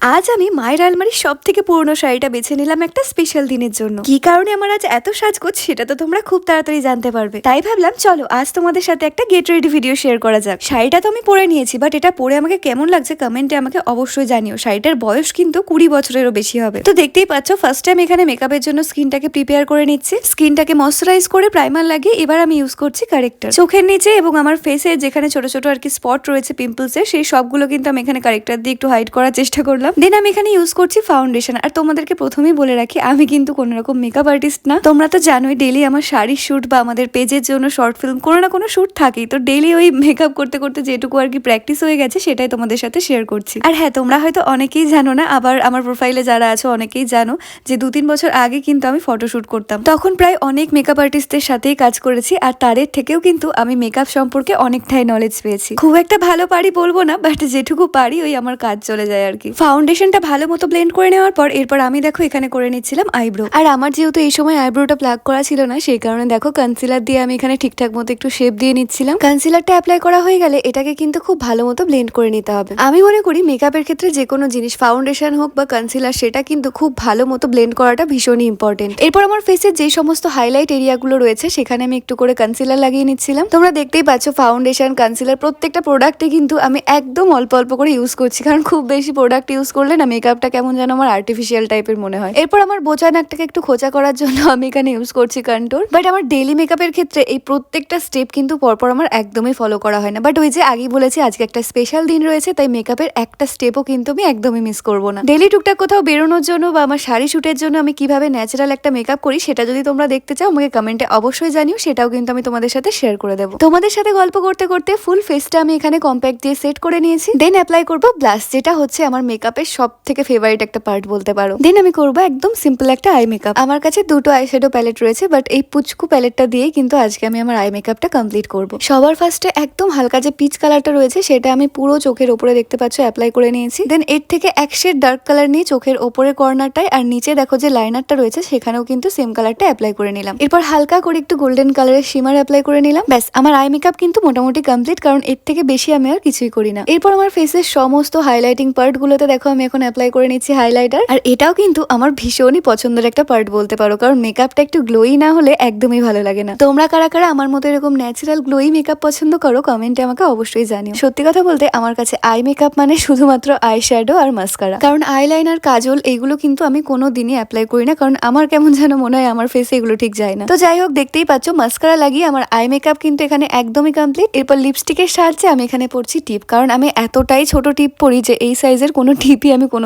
আজ আমি মায়ের আলমারির সব থেকে পুরনো শাড়িটা বেছে নিলাম একটা স্পেশাল দিনের জন্য। কি কারণে আমার আজ এত সাজগোজ সেটা তো তোমরা খুব তাড়াতাড়ি জানতে পারবে। তাই ভাবলাম চলো আজ তোমাদের সাথে একটা গেট রেডি ভিডিও শেয়ার করা যাক। শাড়িটা তো আমি পরে নিয়েছি, বাট এটা পরে আমাকে কেমন লাগছে কমেন্টে আমাকে অবশ্যই জানিও। শাড়িটার বয়স কিন্তু 20 বছরেরও বেশি হবে। তো দেখতেই পাচ্ছ ফার্স্ট টাইম এখানে মেকআপের জন্য স্কিনটাকে প্রিপেয়ার করে নিচ্ছি। স্কিনটাকে ময়শ্চারাইজ করে প্রাইমার লাগিয়ে এবার আমি ইউজ করছি কারেক্টার। চোখের নিচে এবং আমার ফেসে যেখানে ছোট ছোট আর কি স্পট রয়েছে পিম্পলসের, সেই সবগুলো কিন্তু আমি এখানে কারেক্টার দিয়ে একটু হাইড করার চেষ্টা করলাম। দেন আমি এখানে ইউজ করছি ফাউন্ডেশন। আর তোমাদেরকে প্রথমেই বলে রাখি আমি কিন্তু কোনো রকম মেকআপ আর্টিস্ট না। তোমরা তো জানোই ডেইলি আমার শাড়ির শুট বা আমাদের পেজের জন্য শর্ট ফিল্ম কোনো না কোনো শুট থাকেই। তো ডেইলি ওই মেকআপ করতে করতে যেটুকু আর কি প্র্যাকটিস হয়ে গেছে সেটাই তোমাদের সাথে শেয়ার করছি। আর হ্যাঁ, তোমরা হয়তো অনেকেই জানো না, আবার আমার প্রোফাইলে যারা আছো অনেকেই জানো যে 2-3 বছর আগে কিন্তু আমি ফটোশুট করতাম। তখন প্রায় অনেক মেকআপ আর্টিস্টদের সাথেই কাজ করেছি, আর তাদের থেকেও কিন্তু আমি মেকআপ সম্পর্কে অনেকটাই নলেজ পেয়েছি। খুব একটা ভালো পারি বলবো না, বাট যেটুকু পারি ওই আমার কাজ চলে যায় আর কি। ফাউন্ডেশনটা ভালো মতো ব্লেন্ড করে নেওয়ার পর এরপর আমি দেখো এখানে করে নিচ্ছিলাম আইব্রো। আর আমার যেহেতু এই সময় আইব্রোটা প্লাগ করা ছিল না, সেই কারণে দেখো কনসিলার দিয়ে আমি এখানে ঠিকঠাক মতো একটু শেপ দিয়ে নিচ্ছিলাম। কনসিলারটা অ্যাপ্লাই করা হয়ে গেলে এটাকে কিন্তু খুব ভালো মতো ব্লেন্ড করে নিতে হবে। আমি মনে করি মেকআপের ক্ষেত্রে যে কোনো জিনিস ফাউন্ডেশন হোক বা কনসিলার, সেটা কিন্তু খুব ভালো মতো ব্লেন্ড করাটা ভীষণই ইম্পর্টেন্ট। এরপর আমার ফেসের যে সমস্ত হাইলাইট এরিয়াগুলো রয়েছে সেখানে আমি একটু করে কনসিলার লাগিয়ে নিচ্ছিলাম। তোমরা দেখতেই পাচ্ছ ফাউন্ডেশন কনসিলার প্রত্যেকটা প্রোডাক্টে কিন্তু আমি একদম অল্প অল্প করে ইউজ করছি, কারণ খুব বেশি প্রোডাক্ট ইউজ করলে না মেকআপটা কেমন যেন আমার আর্টিফিশিয়াল টাইপের মনে হয়। এরপর আমার বোচা নাকটাকে একটু খোঁচা করার জন্য আমি এখানে ইউজ করছি কন্ট্যুর। বাট আমার ডেইলি মেকআপের ক্ষেত্রে এই প্রত্যেকটা স্টেপ কিন্তু পরপর আমার একদমই ফলো করা হয় না। বাট ওই যে আগেই বলেছি আজকে একটা স্পেশাল দিন রয়েছে, তাই মেকআপের একটা স্টেপও কিন্তু আমি একদমই মিস করবো না। ডেইলি টুকটাক কোথাও বেরোনোর জন্য বা আমার শাড়ি শুটের জন্য আমি কিভাবে ন্যাচারাল একটা মেকআপ করি সেটা যদি তোমরা দেখতে চাও আমাকে কমেন্টে অবশ্যই জানিও, সেটাও কিন্তু আমি তোমাদের সাথে শেয়ার করে দেবো। তোমাদের সাথে গল্প করতে করতে ফুল ফেসটা আমি এখানে কম্প্যাক্ট দিয়ে সেট করে নিয়েছি। দেন অ্যাপ্লাই করবো ব্লাশ, যেটা হচ্ছে আমার মেকআপের সব থেকে ফেভারিট একটা পার্ট বলতে পারো। দেন আমি করবো একদম সিম্পল একটা আই মেকআপ। আমার কাছে দুটো আই শ্যাডো প্যালেট রয়েছে, বাট এই পুচকু প্যালেটটা দিয়েই কিন্তু আজকে আমি আমার আই মেকআপটা কমপ্লিট করবো। সবার ফার্স্টে একদম হালকা যে পিচ কালারটা রয়েছে সেটা আমি পুরো চোখের ওপরে দেখতে পাচ্ছ অ্যাপ্লাই করে নিয়েছি। দেন এর থেকে এক শেড ডার্ক কালার নিয়ে চোখের ওপরের কর্নারটায় আর নিচে দেখো যে লাইনারটা রয়েছে সেখানেও কিন্তু সেম কালারটা অ্যাপ্লাই করে নিলাম। এরপর হালকা করে একটু গোল্ডেন কালারের শিমার অ্যাপ্লাই করে নিলাম। ব্যাস, আমার আই মেকআপ কিন্তু মোটামুটি কমপ্লিট, কারণ এর থেকে বেশি আমি আর কিছুই করি না। এরপর আমার ফেসের সমস্ত হাইলাইটিং পার্ট গুলোতে দেখো আমি এখন অ্যাপ্লাই করে নিচ্ছি হাইলাইটার। আর এটাও কিন্তু আমার ভীষণই পছন্দের একটা পার্ট বলতে পারো, কারণ মেকআপটা একটু গ্লোই না হলে একদমই ভালো লাগে না। তোমরা কারা কারা আমার মতো এরকম ন্যাচারাল গ্লোই মেকআপ পছন্দ করো কমেন্টে আমাকে অবশ্যই জানিও। সত্যি কথা বলতে আমার কাছে আই মেকআপ মানে শুধুমাত্র আই শ্যাডো আর মাস্কারা, কারণ আইলাইনার কাজল এগুলো কিন্তু আমি কোনো দিনই অ্যাপ্লাই করি না, কারণ আমার কেমন যেন মনে হয় আমার ফেসে এগুলো ঠিক যায় না। তো যাই হোক, দেখতেই পাচ্ছ মাস্কারা লাগিয়ে আমার আই মেকআপ কিন্তু এখানে একদমই কমপ্লিট। এরপর লিপস্টিকের সাহায্যে আমি এখানে পরছি টিপ, কারণ আমি এতটাই ছোট টিপ পরি যে এই সাইজের কোনো টিপই আমি কোনো